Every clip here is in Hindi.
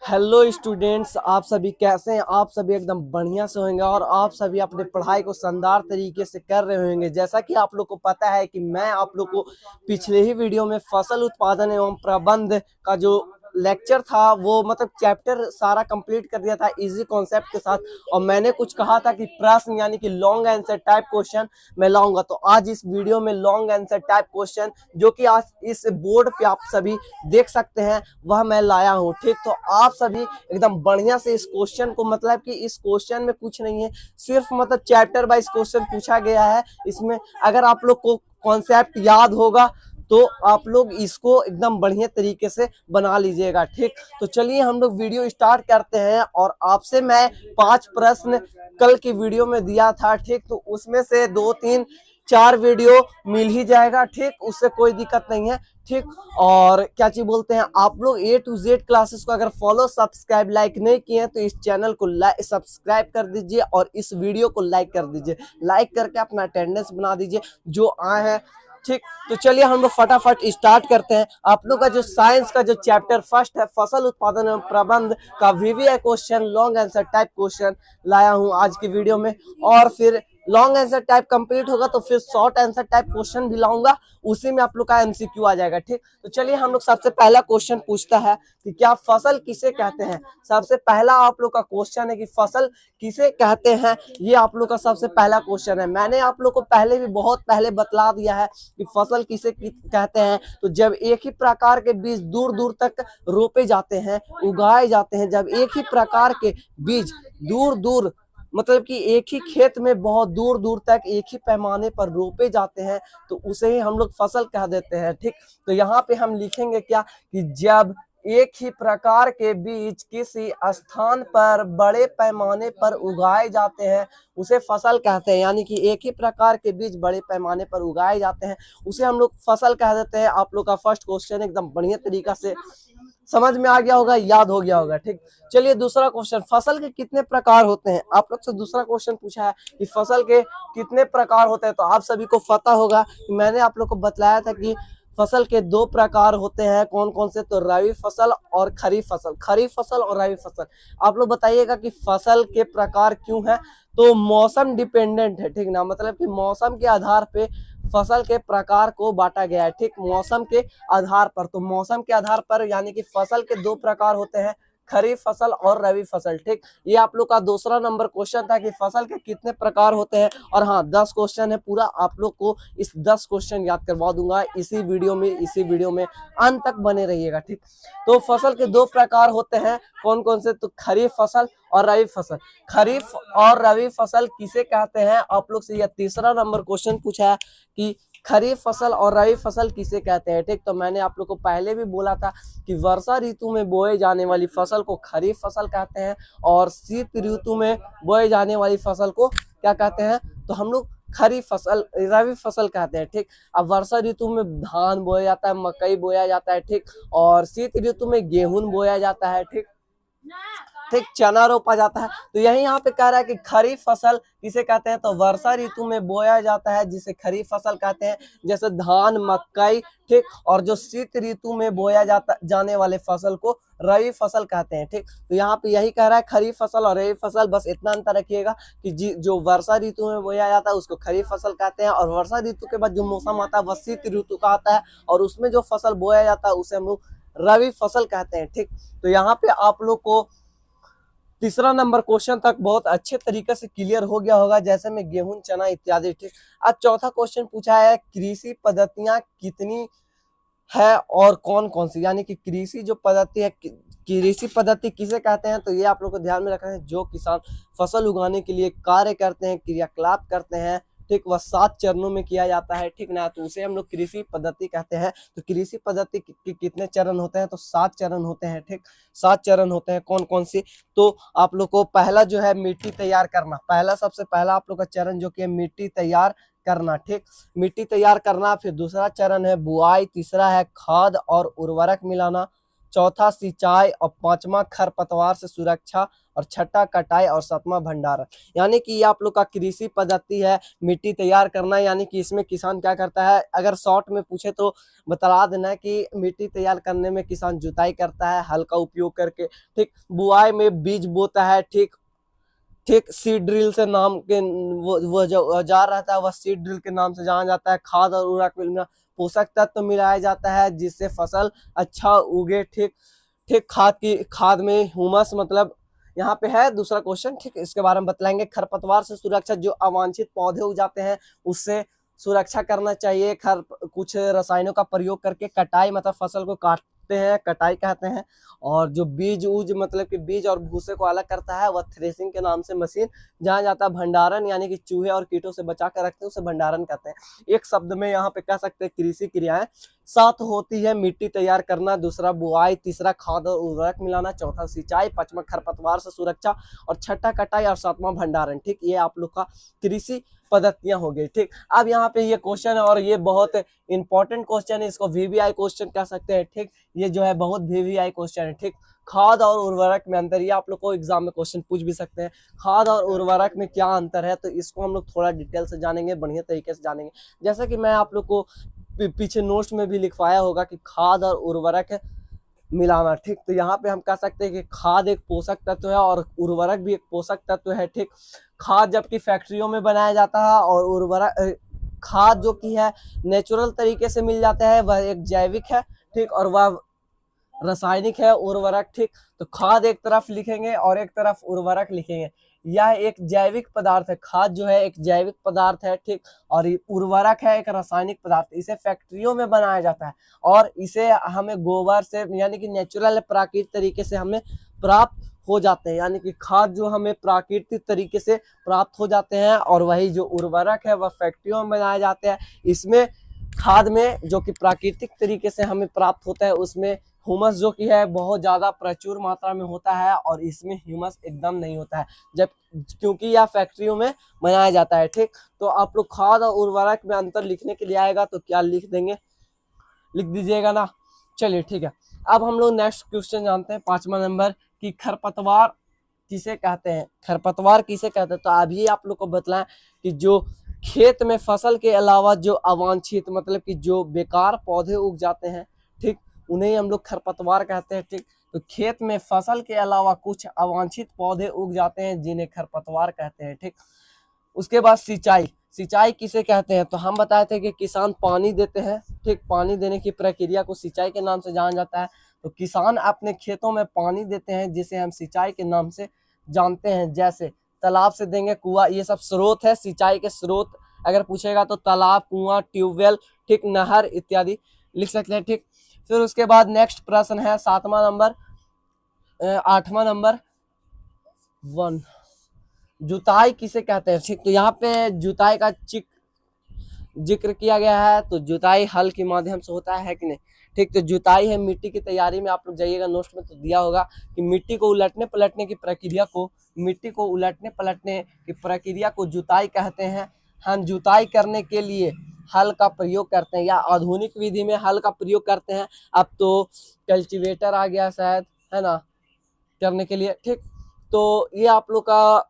हेलो स्टूडेंट्स, आप सभी कैसे हैं। आप सभी एकदम बढ़िया से होंगे और आप सभी अपने पढ़ाई को शानदार तरीके से कर रहे होंगे। जैसा कि आप लोग को पता है कि मैं आप लोग को पिछले ही वीडियो में फसल उत्पादन एवं प्रबंध का जो लेक्चर था वो मतलब चैप्टर सारा कंप्लीट कर दिया था इजी कॉन्सेप्ट के साथ। और मैंने कुछ कहा था कि प्रश्न यानी कि लॉन्ग आंसर टाइप क्वेश्चन मैं लाऊंगा। तो आज इस वीडियो में लॉन्ग आंसर टाइप क्वेश्चन जो कि आज इस बोर्ड पे आप सभी देख सकते हैं वह मैं लाया हूँ। ठीक, तो आप सभी एकदम बढ़िया से इस क्वेश्चन को मतलब कि इस क्वेश्चन में कुछ नहीं है, सिर्फ मतलब चैप्टर वाइज क्वेश्चन पूछा गया है। इसमें अगर आप लोग को कॉन्सेप्ट याद होगा तो आप लोग इसको एकदम बढ़िया तरीके से बना लीजिएगा। ठीक, तो चलिए हम लोग वीडियो स्टार्ट करते हैं। और आपसे मैं 5 प्रश्न कल की वीडियो में दिया था। ठीक, तो उसमें से 2 3 4 वीडियो मिल ही जाएगा। ठीक, उससे कोई दिक्कत नहीं है। ठीक, और क्या चीज बोलते हैं, आप लोग A to Z क्लासेस को अगर फॉलो सब्सक्राइब लाइक नहीं किए हैं तो इस चैनल को सब्सक्राइब कर दीजिए और इस वीडियो को लाइक कर दीजिए। लाइक करके अपना अटेंडेंस बना दीजिए जो आए हैं। ठीक, तो चलिए हम लोग फटाफट स्टार्ट करते हैं। आप लोग का जो साइंस का जो चैप्टर फर्स्ट है फसल उत्पादन एवं प्रबंध का VVI question long answer type question लाया हूं आज की वीडियो में। और फिर लॉन्ग आंसर टाइप कंप्लीट होगा तो फिर शॉर्ट आंसर टाइप क्वेश्चन भी लाऊंगा, उसी में आप लोग का MCQ आ जाएगा। ठीक, तो चलिए हम लोग सबसे पहला क्वेश्चन पूछता है कि क्या फसल किसे कहते हैं। सबसे पहला आप लोग का क्वेश्चन है कि फसल किसे कहते हैं। ये आप लोग का सबसे पहला क्वेश्चन है। मैंने आप लोग को पहले भी बहुत पहले बतला दिया है कि फसल किसे कहते हैं। तो जब एक ही प्रकार के बीज दूर दूर तक रोपे जाते हैं, उगाए जाते हैं, जब एक ही प्रकार के बीज दूर दूर मतलब कि एक ही खेत में बहुत दूर दूर तक एक ही पैमाने पर रोपे जाते हैं तो उसे ही हम लोग फसल कह देते हैं। ठीक, तो यहाँ पे हम लिखेंगे क्या कि जब एक ही प्रकार के बीज किसी स्थान पर बड़े पैमाने पर उगाए जाते हैं उसे फसल कहते हैं। यानी कि एक ही प्रकार के बीज बड़े पैमाने पर उगाए जाते हैं उसे हम लोग फसल कह देते हैं। आप लोग का फर्स्ट क्वेश्चन एकदम बढ़िया तरीका से समझ में आ गया होगा, याद हो गया होगा। ठीक, चलिए दूसरा क्वेश्चन, फसल के कितने प्रकार होते हैं। आप लोग से दूसरा क्वेश्चन पूछा है कि फसल के कितने प्रकार होते हैं। तो आप सभी को पता होगा कि मैंने आप लोग को बतलाया था कि फसल के 2 प्रकार होते हैं। कौन कौन से, तो रबी फसल और खरीफ फसल। खरीफ फसल और रबी फसल। आप लोग बताइएगा कि फसल के प्रकार क्यों है। तो मौसम डिपेंडेंट है, ठीक ना, मतलब कि मौसम के आधार पे फसल के प्रकार को बांटा गया है। ठीक, मौसम के आधार पर, तो मौसम के आधार पर यानी कि फसल के 2 प्रकार होते हैं, खरीफ फसल और रबी फसल। ठीक, ये आप लोग का दूसरा नंबर क्वेश्चन था कि फसल के कितने प्रकार होते हैं। और हाँ, 10 क्वेश्चन है पूरा, आप लोग को इस 10 क्वेश्चन याद करवा दूंगा इसी वीडियो में अंत तक बने रहिएगा। ठीक, तो फसल के 2 प्रकार होते हैं, कौन कौन से, तो खरीफ फसल और रबी फसल। खरीफ और रबी फसल किसे कहते हैं। आप लोग से यह तीसरा नंबर क्वेश्चन पूछा है कि खरीफ फसल और रबी फसल किसे कहते हैं। ठीक, तो मैंने आप लोग को पहले भी बोला था कि वर्षा ऋतु में बोए जाने वाली फसल को खरीफ फसल कहते हैं और शीत ऋतु में बोए जाने वाली फसल को क्या कहते हैं, तो हम लोग खरीफ फसल रबी फसल कहते हैं। ठीक, अब वर्षा ऋतु में धान बोया जाता है, मकई बोया जाता है। ठीक, और शीत ऋतु में गेहूं बोया जाता है। ठीक, ठीक, चना रोपा जाता है। तो यही यहाँ पे कह रहा है कि खरीफ फसल किसे कहते हैं, तो वर्षा ऋतु में बोया जाता है जिसे खरीफ फसल कहते हैं, जैसे धान मकई। ठीक, और जो शीत ऋतु में बोया जाने वाले फसल को रबी फसल कहते हैं। ठीक, तो यहाँ पे यही कह रहा है खरीफ फसल और रबी फसल, बस इतना अंतर रखिएगा कि जो वर्षा ऋतु में बोया जाता है उसको खरीफ फसल कहते हैं और वर्षा ऋतु के बाद जो मौसम आता है वह शीत ऋतु का आता है और उसमें जो फसल बोया जाता है उसे हम लोग रबी फसल कहते हैं। ठीक, तो यहाँ पे आप लोग को तीसरा नंबर क्वेश्चन तक बहुत अच्छे तरीके से क्लियर हो गया होगा, जैसे में गेहूं चना इत्यादि। ठीक, आज चौथा क्वेश्चन पूछा है कृषि पद्धतियां कितनी है और कौन कौन सी। यानी कि कृषि जो पद्धति है, कृषि पद्धति किसे कहते हैं, तो ये आप लोग को ध्यान में रखना है। जो किसान फसल उगाने के लिए कार्य करते हैं, क्रियाकलाप करते हैं, ठीक, वह 7 चरणों में किया जाता है। ठीक ना, तो उसे हम लोग कृषि पद्धति कहते हैं। तो कृषि पद्धति के कितने चरण होते हैं, तो 7 चरण होते हैं। ठीक, 7 चरण होते हैं। कौन कौन सी, तो आप लोग को पहला जो है मिट्टी तैयार करना, पहला सबसे पहला आप लोग का चरण जो कि मिट्टी तैयार करना। ठीक, मिट्टी तैयार करना। फिर दूसरा चरण है बुआई, तीसरा है खाद और उर्वरक मिलाना, चौथा सिंचाई और पांचवा खरपतवार से सुरक्षा और छठा कटाई और सातवां भंडारण। यानी कि ये आप लोग का कृषि पद्धति है मिट्टी तैयार करना। यानी कि इसमें किसान क्या करता है, अगर शॉर्ट में पूछे तो बता देना कि मिट्टी तैयार करने में किसान जुताई करता है हल का उपयोग करके, ठीक। बुआई में बीज बोता है, ठीक ठीक। सीड ड्रिल से नाम के वो जो औजार रहता है वह सीड ड्रिल के नाम से जाना जाता है। खाद और उर्वरक में पोषक तत्व तो मिलाया जाता है जिससे फसल अच्छा उगे, ठीक ठीक। खाद में ह्यूमस मतलब यहाँ पे है दूसरा क्वेश्चन, ठीक। इसके बारे में बतलाएंगे। खरपतवार से सुरक्षा, जो अवांछित पौधे उग जाते हैं उससे सुरक्षा करना चाहिए कुछ रसायनों का प्रयोग करके। कटाई मतलब फसल को काटते हैं, कटाई कहते हैं। और जो बीज उज मतलब कि बीज और भूसे को अलग करता है वह थ्रेसिंग के नाम से मशीन जहाँ जाता है। भंडारण यानी कि चूहे और कीटों से बचा कर रखते हैं उसे भंडारण कहते हैं। एक शब्द में यहाँ पे कह सकते हैं कृषि क्रियाएं सात होती है। मिट्टी तैयार करना, दूसरा बुआई, तीसरा खाद और उर्वरक मिलाना, चौथा सिंचाई, पांचवा खरपतवार से सुरक्षा और छठा कटाई और सातवां भंडारण, ठीक। ये आप लोग का कृषि पद्धतियां हो गई, ठीक। अब यहाँ पे ये क्वेश्चन है और ये बहुत इंपॉर्टेंट क्वेश्चन है, इसको वीवीआई क्वेश्चन कह सकते हैं, ठीक। ये जो है बहुत वीवीआई क्वेश्चन है, ठीक। खाद और उर्वरक में अंतर, ये आप लोग को एग्जाम में क्वेश्चन पूछ भी सकते हैं। खाद और उर्वरक में क्या अंतर है, तो इसको हम लोग थोड़ा डिटेल से जानेंगे, बढ़िया तरीके से जानेंगे। जैसा कि मैं आप लोग को पीछे नोट्स में भी लिखवाया होगा कि खाद और उर्वरक मिलाना, ठीक। तो यहाँ पे हम कह सकते हैं कि खाद एक पोषक तत्व है और उर्वरक भी एक पोषक तत्व है, ठीक। खाद जबकि फैक्ट्रियों में बनाया जाता है और उर्वरक खाद जो कि है नेचुरल तरीके से मिल जाता है, वह एक जैविक है, ठीक। और वह रासायनिक है उर्वरक, ठीक। तो खाद एक तरफ लिखेंगे और एक तरफ उर्वरक लिखेंगे। यह एक जैविक पदार्थ है, खाद जो है एक जैविक पदार्थ है, ठीक। और उर्वरक है एक रासायनिक पदार्थ। इसे फैक्ट्रियों में बनाया जाता है और इसे हमें गोबर से यानी कि नेचुरल प्राकृतिक तरीके से हमें प्राप्त हो जाते हैं। यानी कि खाद जो हमें प्राकृतिक तरीके से प्राप्त हो जाते हैं और वही जो उर्वरक है वह फैक्ट्रियों में बनाए जाते हैं। इसमें खाद में जो कि प्राकृतिक तरीके से हमें प्राप्त होता है उसमें ह्यूमस जो कि है बहुत ज्यादा प्रचुर मात्रा में होता है और इसमें ह्यूमस एकदम नहीं होता है, जब क्योंकि यह फैक्ट्रियों में बनाया जाता है, ठीक। तो आप लोग खाद और उर्वरक में अंतर लिखने के लिए आएगा तो क्या लिख देंगे, लिख दीजिएगा ना। चलिए ठीक है, अब हम लोग नेक्स्ट क्वेश्चन जानते हैं 5वां नंबर कि खरपतवार किसे कहते हैं। खरपतवार किसे कहते हैं, तो अभी आप लोग को बतलाएं कि जो खेत में फसल के अलावा जो अवांछित मतलब कि जो बेकार पौधे उग जाते हैं, ठीक, उन्हें हम लोग खरपतवार कहते हैं, ठीक। तो खेत में फसल के अलावा कुछ अवांछित पौधे उग जाते हैं जिन्हें खरपतवार कहते हैं, ठीक। उसके बाद सिंचाई, सिंचाई किसे कहते हैं, तो हम बताए थे कि किसान पानी देते हैं, ठीक। पानी देने की प्रक्रिया को सिंचाई के नाम से जाना जाता है। तो किसान अपने खेतों में पानी देते हैं जिसे हम सिंचाई के नाम से जानते हैं। जैसे तालाब से देंगे, कुआं, ये सब स्रोत है सिंचाई के स्रोत। अगर पूछेगा तो तालाब, कुआं, ट्यूबवेल, ठीक, नहर इत्यादि लिख सकते हैं, ठीक। फिर उसके बाद नेक्स्ट प्रश्न है 7वां नंबर 8वां नंबर 1, जुताई किसे कहते हैं, ठीक। तो यहाँ पे जुताई का जिक्र किया गया है। तो जुताई हल के माध्यम से होता है कि नहीं, ठीक। तो जुताई है मिट्टी की तैयारी में, आप लोग जाइएगा नोट्स में तो दिया होगा कि मिट्टी को उलटने पलटने की प्रक्रिया को, मिट्टी को उलटने पलटने की प्रक्रिया को जुताई कहते हैं। हम जुताई करने के लिए हल का प्रयोग करते हैं या आधुनिक विधि में हल का प्रयोग करते हैं। अब तो कल्टीवेटर आ गया शायद, है ना, करने के लिए, ठीक। तो ये आप लोग का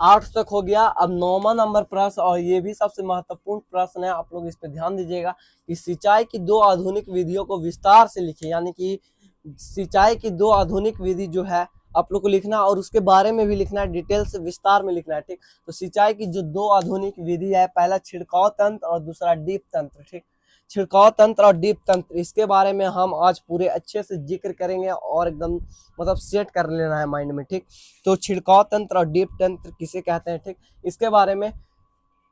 8 तक हो गया। अब 9वां नंबर प्रश्न, और ये भी सबसे महत्वपूर्ण प्रश्न है, आप लोग इस पे ध्यान दीजिएगा कि सिंचाई की 2 आधुनिक विधियों को विस्तार से लिखिए। यानी कि सिंचाई की 2 आधुनिक विधि जो है आप लोग को लिखना और उसके बारे में भी लिखना है, डिटेल से विस्तार में लिखना है, ठीक। तो सिंचाई की जो 2 आधुनिक विधि है, पहला छिड़काव तंत्र और दूसरा डीप तंत्र, ठीक। छिड़काव तंत्र और डीप तंत्र, इसके बारे में हम आज पूरे अच्छे से जिक्र करेंगे और एकदम मतलब सेट कर लेना है माइंड में, ठीक। तो छिड़काव तंत्र और डीप तंत्र किसे कहते हैं, ठीक, इसके बारे में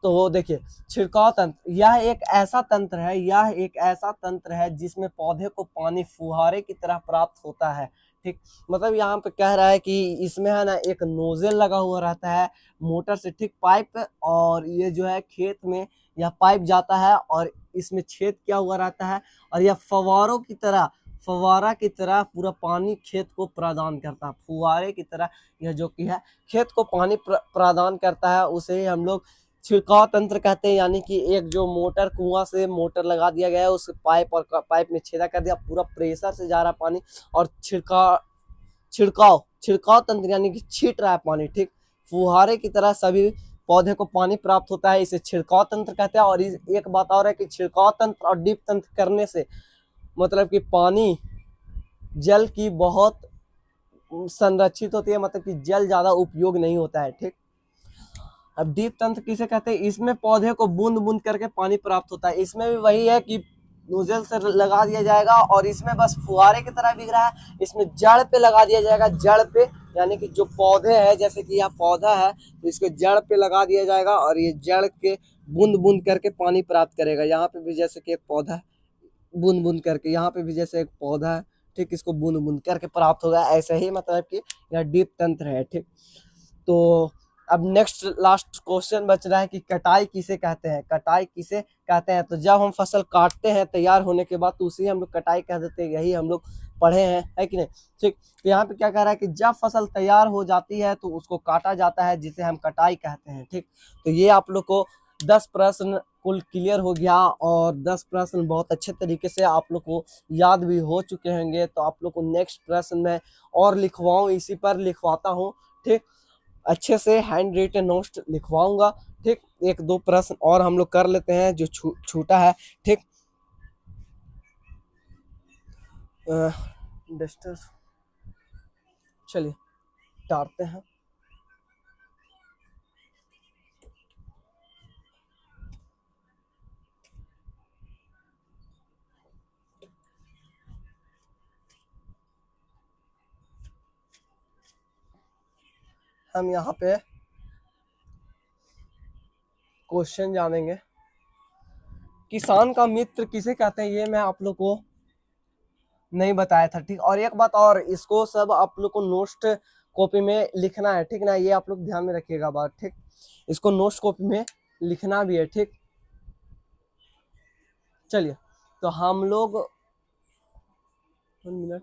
तो देखिए, छिड़काव तंत्र यह एक ऐसा तंत्र है, यह एक ऐसा तंत्र है जिसमें पौधे को पानी फुहारे की तरह प्राप्त होता है, ठीक। मतलब यहाँ पे कह रहा है कि इसमें है ना एक नोजल लगा हुआ रहता है मोटर से, ठीक, पाइप, और ये जो है खेत में यह पाइप जाता है और इसमें छेद किया हुआ रहता है और यह फवारों की तरह, फवारा की तरह पूरा पानी खेत को प्रदान करता है। फुहारे की तरह यह जो कि है खेत को पानी प्रदान करता है, उसे हम लोग छिड़काव तंत्र कहते हैं, यानी कि एक जो मोटर, कुआं से मोटर लगा दिया गया है, उस पाइप और पाइप में छेदा कर दिया, पूरा प्रेशर से जा रहा पानी और छिड़काव छिड़काव तंत्र यानी कि छीट रहा है पानी, ठीक। फुहारे की तरह सभी पौधे को पानी प्राप्त होता है, इसे छिड़काव तंत्र कहते हैं। और एक बात और है कि छिड़काव तंत्र और डीप तंत्र करने से मतलब कि पानी जल की बहुत संरक्षित होती है, मतलब कि जल ज्यादा उपयोग नहीं होता है, ठीक। अब डीप तंत्र किसे कहते हैं, इसमें पौधे को बूंद बूंद करके पानी प्राप्त होता है। इसमें भी वही है कि नोजल से लगा दिया जाएगा और इसमें बस फुहारे की तरह बिक रहा है, इसमें जड़ पे लगा दिया जाएगा, जड़ पे, यानी कि जो पौधे है, जैसे कि यह पौधा है तो इसको जड़ पे लगा दिया जाएगा और ये जड़ के बूंद बूंद करके पानी प्राप्त करेगा। यहाँ पे भी जैसे कि एक पौधा है, बूंद बूंद करके, यहाँ पे भी जैसे एक पौधा है, ठीक, इसको बूंद बूंद करके प्राप्त होगा। ऐसे ही मतलब कि यह डीप तंत्र है, ठीक। तो अब नेक्स्ट लास्ट क्वेश्चन बच रहा है कि कटाई किसे कहते हैं, कटाई किसे कहते हैं। तो जब हम फसल काटते हैं तैयार होने के बाद तो उसी हम लोग कटाई कह देते हैं, यही हम लोग पढ़े हैं, है कि नहीं, ठीक। तो यहाँ पे क्या कह रहा है कि जब फसल तैयार हो जाती है तो उसको काटा जाता है, जिसे हम कटाई कहते हैं, ठीक। तो ये आप लोग को 10 प्रश्न कुल क्लियर हो गया और 10 प्रश्न बहुत अच्छे तरीके से आप लोग को याद भी हो चुके होंगे। तो आप लोग को नेक्स्ट प्रश्न में और लिखवाऊं, इसी पर लिखवाता हूँ, ठीक। अच्छे से हैंड रिटन नोट्स लिखवाऊंगा, ठीक। एक दो प्रश्न और हम लोग कर लेते हैं जो छूटा है, ठीक। डस्टर, चलिए टारते हैं। हम यहाँ पे क्वेश्चन जानेंगे, किसान का मित्र किसे कहते हैं, ये मैं आप लोग को नहीं बताया था, ठीक। और एक बात और, इसको सब आप लोग को नोट कॉपी में लिखना है, ठीक ना, ये आप लोग ध्यान में रखिएगा बात, ठीक। इसको नोट कॉपी में लिखना भी है, ठीक। चलिए तो हम लोग 1 मिनट,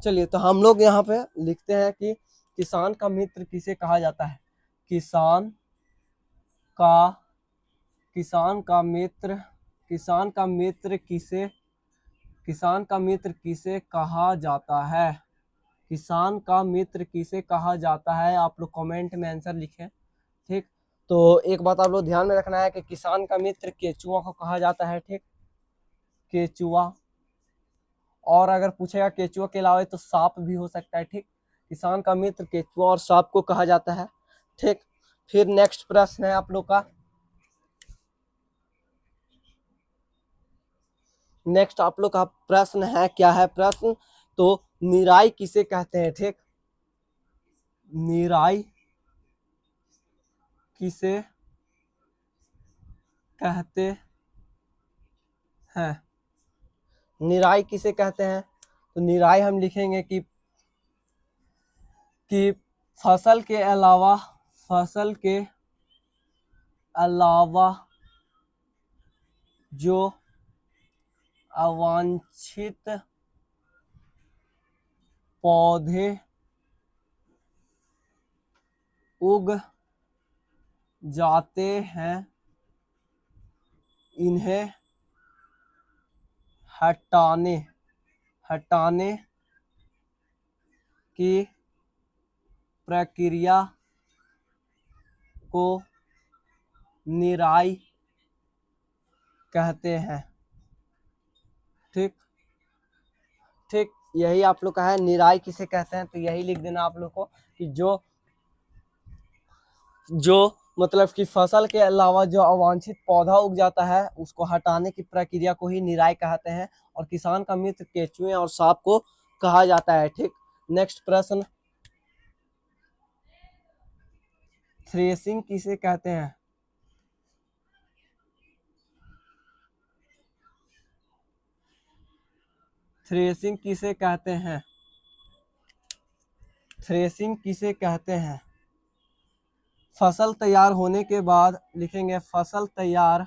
चलिए तो हम लोग यहाँ पे लिखते हैं कि किसान का मित्र किसे कहा जाता है। किसान का किसान का मित्र किसान का मित्र किसे किसान का मित्र किसे कहा जाता है, किसान का मित्र किसे कहा जाता है, आप लोग कमेंट में आंसर लिखें, ठीक। तो एक बात आप लोग ध्यान में रखना है कि किसान का मित्र केचुआ को कहा जाता है, ठीक, केचुआ। और अगर पूछेगा केचुआ के अलावा तो सांप भी हो सकता है, ठीक। किसान का मित्र केचुआ और सांप को कहा जाता है, ठीक। फिर नेक्स्ट प्रश्न है आप लोग का, नेक्स्ट आप लोग का प्रश्न है, क्या है प्रश्न, तो निराई किसे कहते हैं, ठीक। निराई किसे कहते हैं, निराई किसे कहते हैं। तो निराई हम लिखेंगे कि फसल के अलावा जो अवांछित पौधे उग जाते हैं इन्हें हटाने की प्रक्रिया को निराई कहते हैं, ठीक। ठीक, यही आप लोग का है, निराई किसे कहते हैं। तो यही लिख देना आप लोग को कि जो मतलब कि फसल के अलावा जो अवांछित पौधा उग जाता है उसको हटाने की प्रक्रिया को ही निराई कहते हैं। और किसान का मित्र केचुए और सांप को कहा जाता है, ठीक। नेक्स्ट प्रश्न, थ्रेसिंग किसे कहते हैं। थ्रेसिंग किसे कहते हैं, थ्रेसिंग किसे कहते हैं। फसल तैयार होने के बाद लिखेंगे, फसल तैयार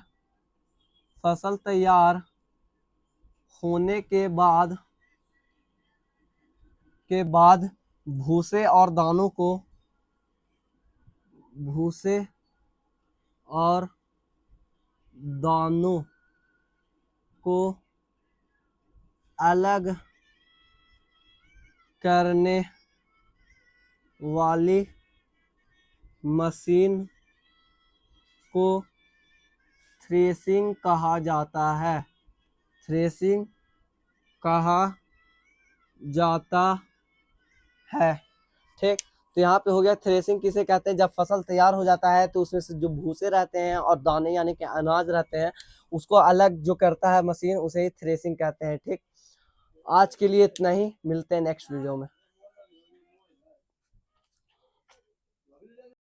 होने के बाद भूसे और दानों को भूसे और दानों को अलग करने वाली मशीन को थ्रेसिंग कहा जाता है। थ्रेसिंग कहा जाता है। ठीक, तो यहाँ पे हो गया थ्रेसिंग किसे कहते हैं। जब फसल तैयार हो जाता है तो उसमें से जो भूसे रहते हैं और दाने यानी कि अनाज रहते हैं उसको अलग जो करता है मशीन, उसे ही थ्रेसिंग कहते हैं। ठीक, आज के लिए इतना ही, मिलते हैं नेक्स्ट वीडियो में।